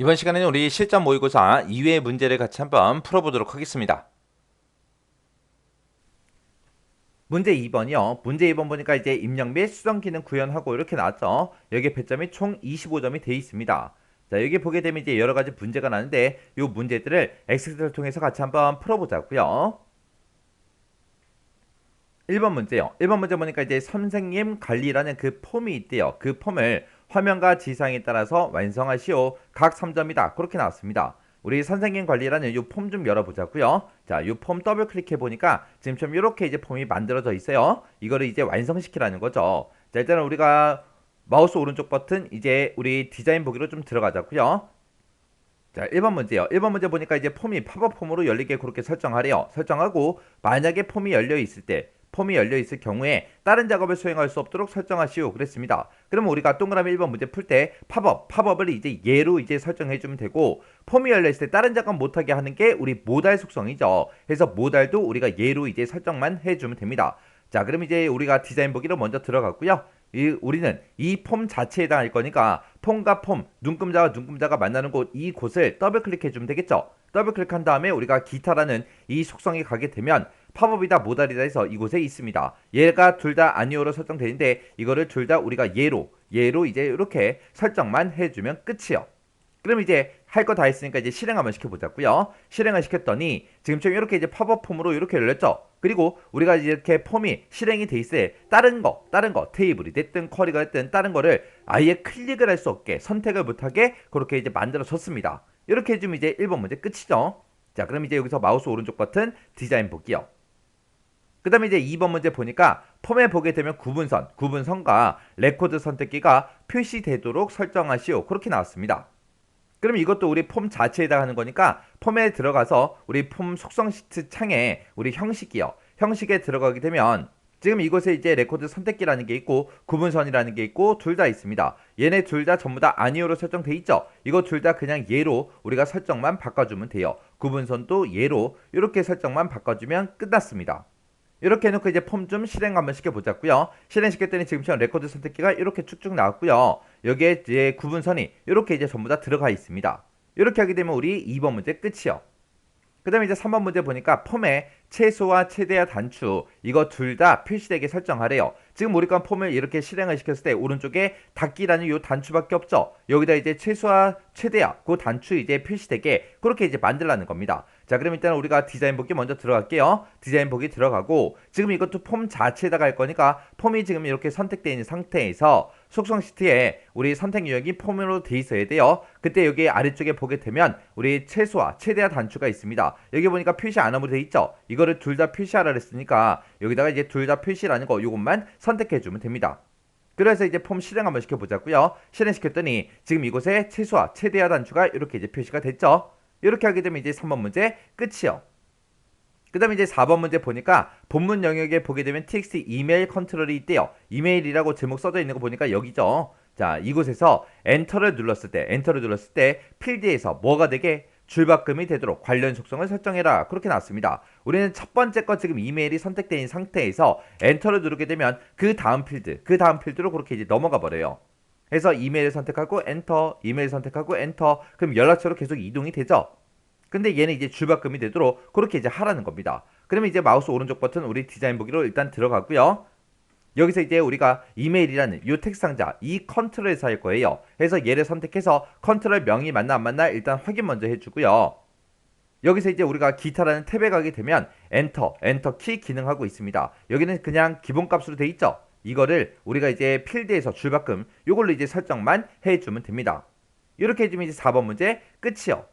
이번 시간에는 우리 실전 모의고사 2회 문제를 같이 한번 풀어보도록 하겠습니다. 문제 2번이요. 문제 2번 보니까 이제 입력 및 수정 기능 구현하고 이렇게 나왔죠. 여기 배점이 총 25점이 되어 있습니다. 자, 여기 보게 되면 이제 여러 가지 문제가 나는데 이 문제들을 엑셀을 통해서 같이 한번 풀어보자고요. 1번 문제요. 1번 문제 보니까 이제 선생님 관리라는 그 폼이 있대요. 그 폼을 화면과 지상에 따라서 완성하시오. 각 3점이다. 그렇게 나왔습니다. 우리 선생님 관리라는 이 폼 좀 열어보자고요. 자, 이 폼 더블 클릭해 보니까 지금처럼 이렇게 이제 폼이 만들어져 있어요. 이거를 이제 완성시키라는 거죠. 자, 일단은 우리가 마우스 오른쪽 버튼 이제 우리 디자인 보기로 좀 들어가자고요. 자, 1번 문제요. 1번 문제 보니까 이제 폼이 팝업 폼으로 열리게 그렇게 설정하래요. 설정하고 만약에 폼이 열려 있을 때 폼이 열려 있을 경우에 다른 작업을 수행할 수 없도록 설정하시오. 그랬습니다. 그러면 우리가 동그라미 1번 문제 풀 때 팝업을 이제 예로 이제 설정해 주면 되고 폼이 열려 있을 때 다른 작업 못하게 하는 게 우리 모달 속성이죠. 그래서 모달도 우리가 예로 이제 설정만 해 주면 됩니다. 자, 그럼 이제 우리가 디자인 보기로 먼저 들어갔고요. 우리는 이 폼 자체에 해당할 거니까 폼과 폼, 눈금자와 눈금자가 만나는 곳 이곳을 더블 클릭해 주면 되겠죠. 더블 클릭한 다음에 우리가 기타라는 이 속성이 가게 되면 팝업이다 모달이다 해서 이곳에 있습니다. 얘가 둘 다 아니오로 설정되는데 이거를 둘 다 우리가 예로 이제 이렇게 설정만 해주면 끝이요. 그럼 이제 할 거 다 했으니까 이제 실행 한번 시켜보자고요. 실행을 시켰더니 지금처럼 이렇게 이제 팝업 폼으로 이렇게 열렸죠. 그리고 우리가 이렇게 폼이 실행이 돼 있을 다른 거 테이블이 됐든 쿼리가 됐든 다른 거를 아예 클릭을 할 수 없게 선택을 못하게 그렇게 이제 만들어졌습니다. 이렇게 해주면 이제 1번 문제 끝이죠. 자, 그럼 이제 여기서 마우스 오른쪽 버튼 디자인 볼게요. 그 다음에 이제 2번 문제 보니까 폼에 보게 되면 구분선과 레코드 선택기가 표시되도록 설정하시오. 그렇게 나왔습니다. 그럼 이것도 우리 폼 자체에 해당하는 거니까 폼에 들어가서 우리 폼 속성 시트 창에 우리 형식이요. 형식에 들어가게 되면 지금 이곳에 이제 레코드 선택기라는 게 있고 구분선이라는 게 있고 둘 다 있습니다. 얘네 둘 다 전부 다 아니오로 설정돼 있죠. 이거 둘 다 그냥 예로 우리가 설정만 바꿔주면 돼요. 구분선도 예로 이렇게 설정만 바꿔주면 끝났습니다. 이렇게 해놓고 이제 폼 좀 실행 한번 시켜보자고요. 실행시켰더니 지금처럼 레코드 선택기가 이렇게 쭉쭉 나왔고요. 여기에 이제 구분선이 이렇게 이제 전부 다 들어가 있습니다. 이렇게 하게 되면 우리 2번 문제 끝이요. 그 다음에 이제 3번 문제 보니까 폼의 최소와 최대와 단추 이거 둘 다 표시되게 설정하래요. 지금 우리가 폼을 이렇게 실행을 시켰을 때 오른쪽에 닫기라는 요 단추밖에 없죠. 여기다 이제 최소와 최대야 그 단추 이제 표시되게 그렇게 이제 만들라는 겁니다. 자, 그럼 일단 우리가 디자인 보기 먼저 들어갈게요. 디자인 보기 들어가고 지금 이것도 폼 자체에다가 할 거니까 폼이 지금 이렇게 선택되어 있는 상태에서 속성 시트에 우리 선택 유형이 폼으로 돼 있어야 돼요. 그때 여기 아래쪽에 보게 되면 우리 최소와 최대와 단추가 있습니다. 여기 보니까 표시 안 하면 돼 있죠. 이거를 둘 다 표시하라 그랬으니까 여기다가 이제 둘 다 표시라는 거 요것만 선택해 주면 됩니다. 그래서 이제 폼 실행 한번 시켜보자고요. 실행시켰더니 지금 이곳에 최소와 최대와 단추가 이렇게 이제 표시가 됐죠. 이렇게 하게 되면 이제 3번 문제 끝이요. 그 다음에 이제 4번 문제 보니까 본문 영역에 보게 되면 txt 이메일 컨트롤이 있대요. 이메일이라고 제목 써져 있는 거 보니까 여기죠. 자, 이곳에서 엔터를 눌렀을 때 필드에서 뭐가 되게 줄바꿈이 되도록 관련 속성을 설정해라. 그렇게 나왔습니다. 우리는 첫 번째 거 지금 이메일이 선택된 상태에서 엔터를 누르게 되면 그 다음 필드로 그렇게 이제 넘어가 버려요. 그래서 이메일 선택하고 엔터, 이메일 선택하고 엔터. 그럼 연락처로 계속 이동이 되죠. 근데 얘는 이제 줄바꿈이 되도록 그렇게 이제 하라는 겁니다. 그러면 이제 마우스 오른쪽 버튼 우리 디자인 보기로 일단 들어가고요. 여기서 이제 우리가 이메일이라는 이 텍스트 상자 이 컨트롤에서 할 거예요. 그래서 얘를 선택해서 컨트롤 명이 맞나 안 맞나 일단 확인 먼저 해주고요. 여기서 이제 우리가 기타라는 탭에 가게 되면 엔터 키 기능하고 있습니다. 여기는 그냥 기본값으로 돼 있죠. 이거를 우리가 이제 필드에서 줄바꿈 이걸로 이제 설정만 해주면 됩니다. 이렇게 해주면 이제 4번 문제 끝이요.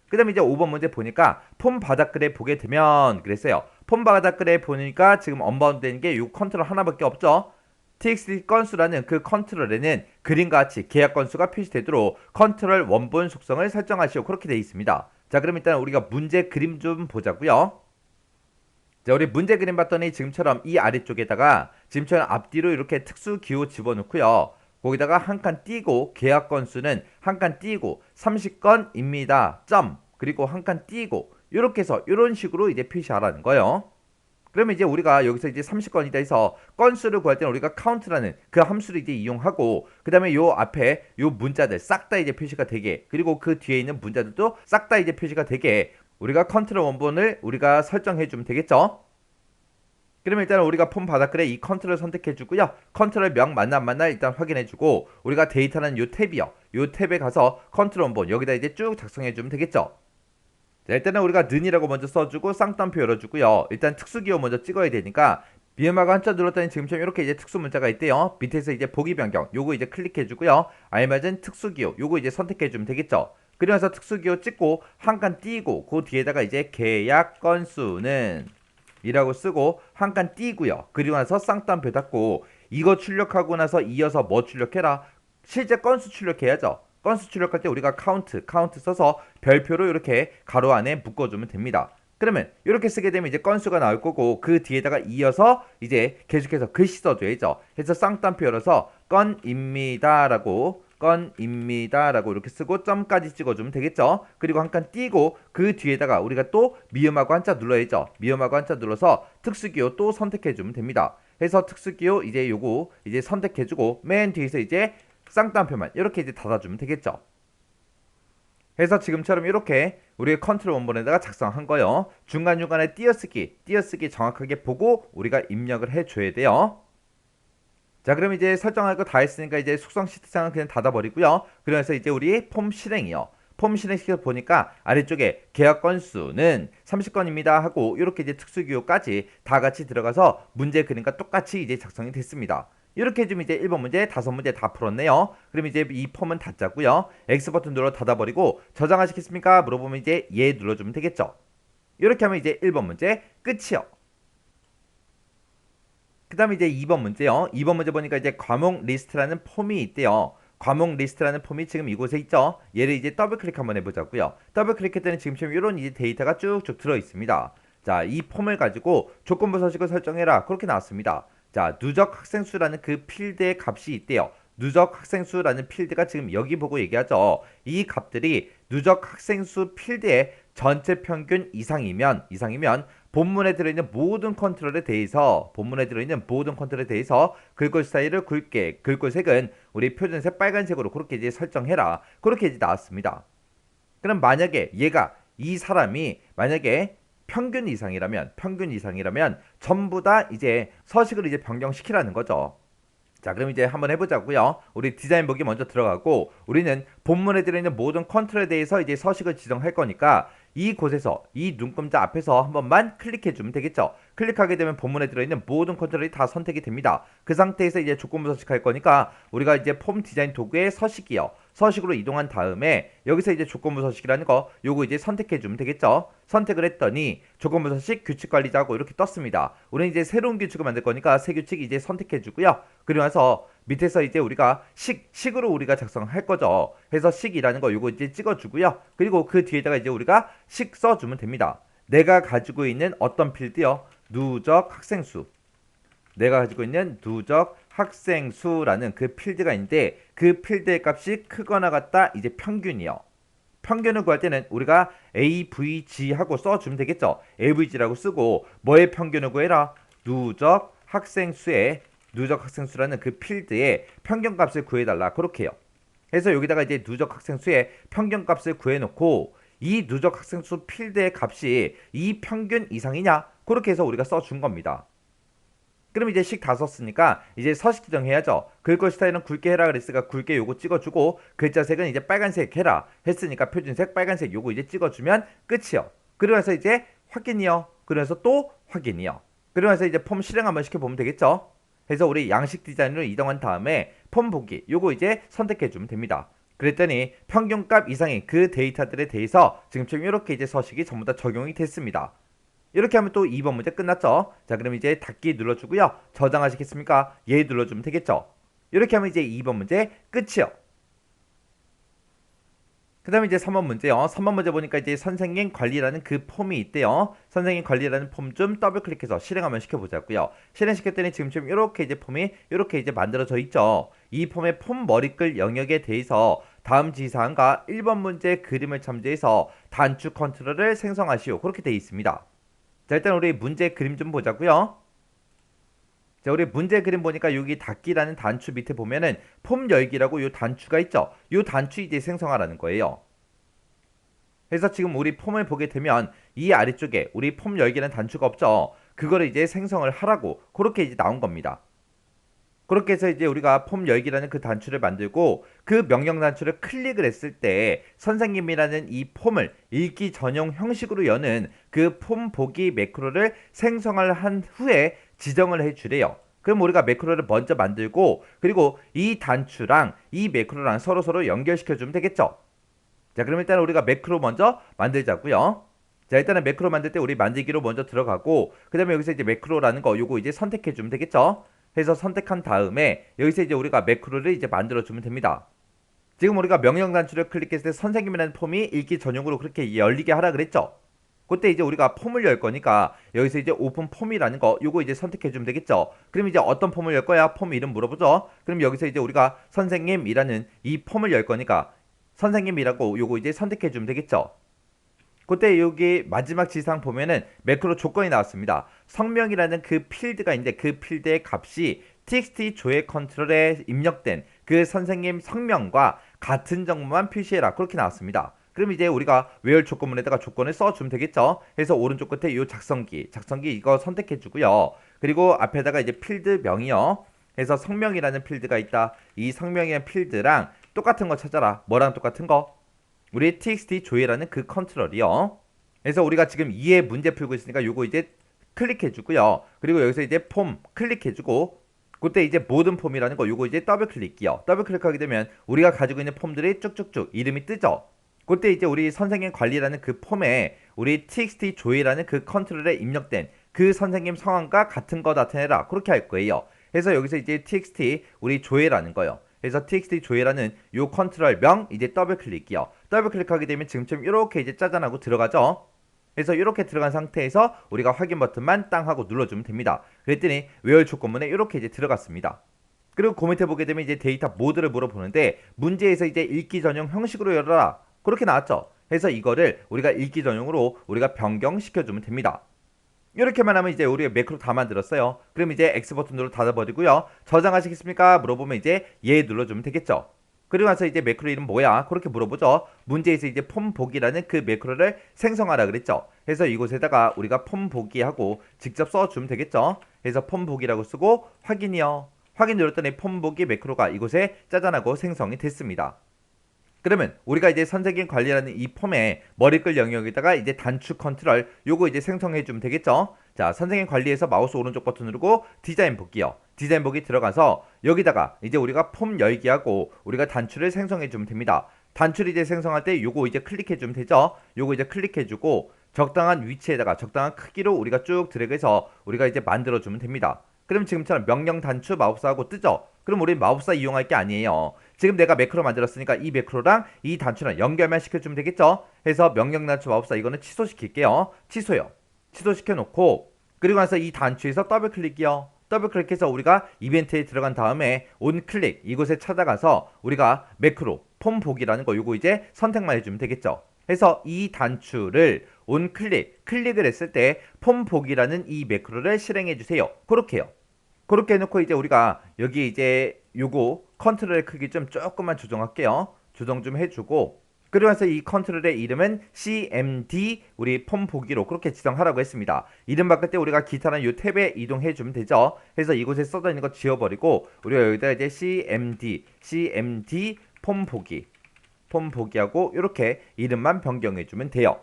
그 다음에 이제 5번 문제 보니까 폼 바닥글에 보게 되면 그랬어요. 폼 바닥글에 보니까 지금 언바운드 되는 게 이 컨트롤 하나밖에 없죠. txt 건수라는 그 컨트롤에는 그림과 같이 계약 건수가 표시되도록 컨트롤 원본 속성을 설정하시오. 그렇게 되어 있습니다. 자, 그럼 일단 우리가 문제 그림 좀 보자고요. 자, 우리 문제 그림 봤더니 지금처럼 이 아래쪽에다가 지금처럼 앞뒤로 이렇게 특수 기호 집어넣고요. 거기다가 한 칸 띄고 계약 건수는 한 칸 띄고 30건입니다. 점 그리고 한 칸 띄고 이렇게 해서 이런 식으로 이제 표시하라는 거예요. 그러면 이제 우리가 여기서 이제 30건이다 해서 건수를 구할 때는 우리가 count라는 그 함수를 이제 이용하고, 그 다음에 요 앞에 요 문자들 싹 다 이제 표시가 되게, 그리고 그 뒤에 있는 문자들도 싹 다 이제 표시가 되게 우리가 컨트롤 원본을 우리가 설정해 주면 되겠죠. 그러면 일단 우리가 폼 바닥글에 이 컨트롤 선택해 주고요. 컨트롤 명 맞나 안 맞나 일단 확인해 주고, 우리가 데이터는 요 탭이요. 요 탭에 가서 컨트롤 원본 여기다 이제 쭉 작성해 주면 되겠죠. 자, 일단은 우리가 는이라고 먼저 써주고 쌍따옴표 열어주고요. 일단 특수기호 먼저 찍어야 되니까 미음하고 한자 눌렀더니 지금처럼 이렇게 이제 특수 문자가 있대요. 밑에서 이제 보기 변경 요거 이제 클릭해주고요. 알맞은 특수기호 요거 이제 선택해주면 되겠죠. 그러면서 특수기호 찍고 한 칸 띄고 그 뒤에다가 이제 계약 건수는 이라고 쓰고 한 칸 띄고요. 그리고 나서 쌍따옴표 닫고 이거 출력하고 나서 이어서 뭐 출력해라? 실제 건수 출력해야죠. 건수 출력할 때 우리가 카운트 써서 별표로 이렇게 가로 안에 묶어주면 됩니다. 그러면 이렇게 쓰게 되면 이제 건수가 나올 거고, 그 뒤에다가 이어서 이제 계속해서 글씨 써줘야죠. 해서 쌍따옴표 열어서 건입니다라고 이렇게 쓰고 점까지 찍어주면 되겠죠. 그리고 한 칸 띄고 그 뒤에다가 우리가 또 미음하고 한자 눌러야죠. 미음하고 한자 눌러서 특수기호 또 선택해주면 됩니다. 해서 특수기호 이제 요거 이제 선택해주고 맨 뒤에서 이제 쌍따옴표만 이렇게 이제 닫아주면 되겠죠. 해서 지금처럼 이렇게 우리의 컨트롤 원본에다가 작성한 거요. 중간중간에 띄어쓰기 정확하게 보고 우리가 입력을 해줘야 돼요. 자, 그럼 이제 설정할 거 다 했으니까 이제 속성 시트장은 그냥 닫아버리고요. 그래서 이제 우리 폼 실행이요. 폼 실행시켜서 보니까 아래쪽에 계약 건수는 30건입니다 하고 이렇게 이제 특수기호까지 다 같이 들어가서 문제 그림과 똑같이 이제 작성이 됐습니다. 이렇게 해주면 이제 1번 문제, 5문제 다 풀었네요. 그럼 이제 이 폼은 닫자고요. X 버튼 눌러 닫아버리고 저장하시겠습니까? 물어보면 이제 예 눌러주면 되겠죠. 이렇게 하면 이제 1번 문제 끝이요. 그 다음에 이제 2번 문제요. 2번 문제 보니까 이제 과목 리스트라는 폼이 있대요. 과목 리스트라는 폼이 지금 이곳에 있죠. 얘를 이제 더블 클릭 한번 해보자고요. 더블 클릭했더니 지금처럼 이런 이제 데이터가 쭉쭉 들어 있습니다. 자, 이 폼을 가지고 조건부 서식을 설정해라. 그렇게 나왔습니다. 자, 누적 학생수라는 그 필드의 값이 있대요. 누적 학생수라는 필드가 지금 여기 보고 얘기하죠. 이 값들이 누적 학생수 필드의 전체 평균 이상이면 본문에 들어있는 모든 컨트롤에 대해서 글꼴 스타일을 굵게, 글꼴 색은 우리 표준색 빨간색으로 그렇게 이제 설정해라. 그렇게 이제 나왔습니다. 그럼 만약에 이 사람이 만약에 평균 이상이라면 전부 다 이제 서식을 이제 변경시키라는 거죠. 자, 그럼 이제 한번 해보자고요. 우리 디자인 보기 먼저 들어가고, 우리는 본문에 들어있는 모든 컨트롤에 대해서 이제 서식을 지정할 거니까 이곳에서 이 눈금자 앞에서 한 번만 클릭해주면 되겠죠. 클릭하게 되면 본문에 들어있는 모든 컨트롤이 다 선택이 됩니다. 그 상태에서 이제 조건부 서식할 거니까 우리가 이제 폼 디자인 도구의 서식이요. 서식으로 이동한 다음에 여기서 이제 조건부 서식이라는 거 요거 이제 선택해주면 되겠죠. 선택을 했더니 조건부 서식 규칙 관리자하고 이렇게 떴습니다. 우리는 이제 새로운 규칙을 만들 거니까 새 규칙 이제 선택해주고요. 그리고 나서 밑에서 이제 우리가 식으로 우리가 작성할 거죠. 해서 식이라는 거 요거 이제 찍어주고요. 그리고 그 뒤에다가 이제 우리가 식 써주면 됩니다. 내가 가지고 있는 어떤 필드요? 누적 학생수. 내가 가지고 있는 누적 학생수라는 그 필드가 있는데 그 필드의 값이 크거나 같다 이제 평균이요. 평균을 구할 때는 우리가 AVG 하고 써주면 되겠죠. AVG라고 쓰고 뭐의 평균을 구해라? 누적 학생수라는 그 필드의 평균값을 구해달라. 그렇게 해요. 그래서 여기다가 이제 누적 학생수의 평균값을 구해놓고 이 누적 학생수 필드의 값이 이 평균 이상이냐? 그렇게 해서 우리가 써준 겁니다. 그럼 이제 식 다 썼으니까 이제 서식 지정해야죠. 글꼴 스타일은 굵게 해라 그랬으니까 굵게 요거 찍어주고 글자 색은 이제 빨간색 해라 했으니까 표준색 빨간색 요거 이제 찍어주면 끝이요. 그러면서 이제 확인이요. 그래서 또 확인이요. 그러면서 이제 폼 실행 한번 시켜보면 되겠죠. 그래서 우리 양식 디자인으로 이동한 다음에 폼 보기 요거 이제 선택해주면 됩니다. 그랬더니 평균값 이상의 그 데이터들에 대해서 지금처럼 이렇게 이제 서식이 전부 다 적용이 됐습니다. 이렇게 하면 또 2번 문제 끝났죠. 자, 그럼 이제 닫기 눌러주고요. 저장하시겠습니까? 예 눌러주면 되겠죠. 이렇게 하면 이제 2번 문제 끝이요. 그 다음에 이제 3번 문제요. 3번 문제 보니까 이제 선생님 관리라는 그 폼이 있대요. 선생님 관리라는 폼 좀 더블 클릭해서 실행 한번 시켜보자고요. 실행시켰더니 지금 이렇게 이제 폼이 이렇게 이제 만들어져 있죠. 이 폼의 폼 머리글 영역에 대해서 다음 지시사항과 1번 문제 그림을 참조해서 단축 컨트롤을 생성하시오. 그렇게 되어 있습니다. 자, 일단 우리 문제 그림 좀 보자고요. 자, 우리 문제 그림 보니까 여기 닫기라는 단추 밑에 보면은 폼 열기라고 요 단추가 있죠. 요 단추 이제 생성하라는 거예요. 그래서 지금 우리 폼을 보게 되면 이 아래쪽에 우리 폼 열기라는 단추가 없죠. 그거를 이제 생성을 하라고 그렇게 이제 나온 겁니다. 그렇게 해서 이제 우리가 폼 열기라는 그 단추를 만들고 그 명령 단추를 클릭을 했을 때 선생님이라는 이 폼을 읽기 전용 형식으로 여는 그 폼 보기 매크로를 생성을 한 후에 지정을 해주래요. 그럼 우리가 매크로를 먼저 만들고 그리고 이 단추랑 이 매크로랑 서로 연결시켜주면 되겠죠. 자, 그럼 일단 우리가 매크로 먼저 만들자고요. 자, 일단은 매크로 만들 때 우리 만들기로 먼저 들어가고 그 다음에 여기서 이제 매크로라는 거 요거 이제 선택해주면 되겠죠. 해서 선택한 다음에 여기서 이제 우리가 매크로를 이제 만들어주면 됩니다. 지금 우리가 명령 단추를 클릭했을 때 선생님이라는 폼이 읽기 전용으로 그렇게 열리게 하라 그랬죠. 그때 이제 우리가 폼을 열 거니까 여기서 이제 오픈 폼이라는 거 요거 이제 선택해주면 되겠죠. 그럼 이제 어떤 폼을 열 거야? 폼 이름 물어보죠. 그럼 여기서 이제 우리가 선생님이라는 이 폼을 열 거니까 선생님이라고 요거 이제 선택해주면 되겠죠. 그때 여기 마지막 지상 보면은 매크로 조건이 나왔습니다. 성명이라는 그 필드가 있는데 그 필드의 값이 txt 조회 컨트롤에 입력된 그 선생님 성명과 같은 정보만 표시해라 그렇게 나왔습니다. 그럼 이제 우리가 where 조건문에다가 조건을 써주면 되겠죠. 그래서 오른쪽 끝에 이 작성기 이거 선택해주고요. 그리고 앞에다가 이제 필드명이요. 그래서 성명이라는 필드가 있다. 이 성명이라는 필드랑 똑같은 거 찾아라. 뭐랑 똑같은 거? 우리 txt 조회라는 그 컨트롤이요. 그래서 우리가 지금 2의 문제 풀고 있으니까 요거 이제 클릭해주고요. 그리고 여기서 이제 폼 클릭해주고 그때 이제 모든 폼이라는 거 요거 이제 더블 클릭이요. 더블 클릭하게 되면 우리가 가지고 있는 폼들이 쭉쭉쭉 이름이 뜨죠. 그때 이제 우리 선생님 관리라는 그 폼에 우리 txt 조회라는 그 컨트롤에 입력된 그 선생님 성함과 같은 거 나타내라 그렇게 할 거예요. 그래서 여기서 이제 txt 우리 조회라는 거요. 그래서 txt 조회라는 요 컨트롤 명 이제 더블 클릭이요. 더블 클릭하게 되면 지금처럼 이렇게 이제 짜잔하고 들어가죠. 그래서 이렇게 들어간 상태에서 우리가 확인 버튼만 땅 하고 눌러주면 됩니다. 그랬더니 where 조건문에 이렇게 이제 들어갔습니다. 그리고 그 밑에 보게 되면 이제 데이터 모드를 물어보는데 문제에서 이제 읽기 전용 형식으로 열어라 그렇게 나왔죠. 그래서 이거를 우리가 읽기 전용으로 우리가 변경시켜주면 됩니다. 이렇게만 하면 이제 우리가 매크로 다 만들었어요. 그럼 이제 X 버튼 눌러 닫아버리고요. 저장하시겠습니까? 물어보면 이제 예 눌러주면 되겠죠. 그리고 나서 이제 매크로 이름 뭐야? 그렇게 물어보죠. 문제에서 이제 폼 보기라는 그 매크로를 생성하라 그랬죠. 그래서 이곳에다가 우리가 폼 보기하고 직접 써주면 되겠죠. 그래서 폼 보기라고 쓰고 확인이요. 확인 눌렀더니 폼 보기 매크로가 이곳에 짜잔하고 생성이 됐습니다. 그러면 우리가 이제 선생님 관리라는 이 폼에 머리글 영역에다가 이제 단추 컨트롤 요거 이제 생성해 주면 되겠죠. 자, 선생님 관리에서 마우스 오른쪽 버튼 누르고 디자인 보기요. 디자인 보기 들어가서 여기다가 이제 우리가 폼 열기하고 우리가 단추를 생성해 주면 됩니다. 단추를 이제 생성할 때 요거 이제 클릭해 주면 되죠. 요거 이제 클릭해 주고 적당한 위치에다가 적당한 크기로 우리가 쭉 드래그해서 우리가 이제 만들어 주면 됩니다. 그럼 지금처럼 명령 단추 마법사하고 뜨죠. 그럼 우리 마법사 이용할 게 아니에요. 지금 내가 매크로 만들었으니까 이 매크로랑 이 단추랑 연결만 시켜주면 되겠죠. 해서 명령 단추 마법사 이거는 취소시킬게요. 취소요. 취소시켜 놓고 그리고 나서 이 단추에서 더블 클릭이요. 더블 클릭해서 우리가 이벤트에 들어간 다음에 온 클릭 이곳에 찾아가서 우리가 매크로 폼 보기라는 거 요거 이제 선택만 해주면 되겠죠. 해서 이 단추를 온 클릭을 했을 때 폼 보기라는 이 매크로를 실행해 주세요. 그렇게요. 그렇게 해놓고 이제 우리가 여기 이제 요거 컨트롤의 크기 좀 조금만 조정할게요. 조정 좀 해주고 그리고 나서 이 컨트롤의 이름은 CMD 우리 폼 보기로 그렇게 지정하라고 했습니다. 이름 바꿀 때 우리가 기타라는 요 탭에 이동해주면 되죠. 그래서 이곳에 써져 있는 거 지워버리고 우리가 여기다 이제 CMD 폼 보기하고 이렇게 이름만 변경해주면 돼요.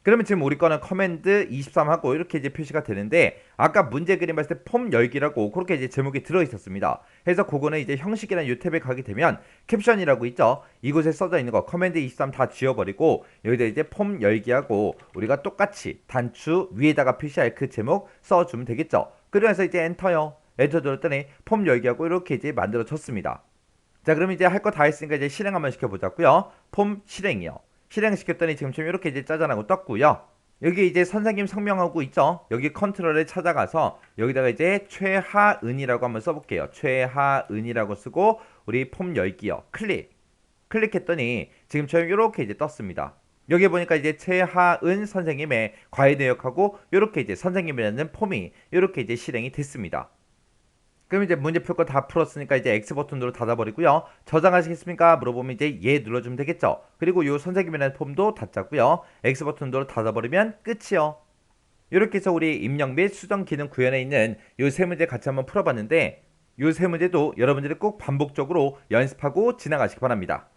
그러면 지금 우리 거는 커맨드 23하고 이렇게 이제 표시가 되는데 아까 문제 그림 봤을 때 폼 열기라고 그렇게 이제 제목이 들어 있었습니다. 그래서 그거는 이제 형식이라는 요 탭에 가게 되면 캡션이라고 있죠. 이곳에 써져 있는 거 커맨드 23 다 지워버리고 여기다 이제 폼 열기하고 우리가 똑같이 단추 위에다가 표시할 그 제목 써주면 되겠죠. 그러면서 이제 엔터요. 엔터 눌렀더니 폼 열기하고 이렇게 이제 만들어졌습니다. 자, 그럼 이제 할 거 다 했으니까 이제 실행 한번 시켜보자고요. 폼 실행이요. 실행시켰더니 지금처럼 이렇게 이제 짜잔하고 떴고요. 여기 이제 선생님 성명하고 있죠. 여기 컨트롤에 찾아가서 여기다가 이제 최하은이라고 한번 써볼게요. 최하은이라고 쓰고 우리 폼 열기요. 클릭했더니 지금처럼 이렇게 이제 떴습니다. 여기 보니까 이제 최하은 선생님의 과외 내역하고 이렇게 이제 선생님이라는 폼이 이렇게 이제 실행이 됐습니다. 그럼 이제 문제 풀 거 다 풀었으니까 이제 X 버튼 누르 닫아버리고요. 저장하시겠습니까? 물어보면 이제 예 눌러주면 되겠죠. 그리고 요 선생님이라는 폼도 닫자고요. X 버튼 누르 닫아버리면 끝이요. 이렇게 해서 우리 입력 및 수정 기능 구현에 있는 요 세 문제 같이 한번 풀어봤는데 요 세 문제도 여러분들이 꼭 반복적으로 연습하고 지나가시기 바랍니다.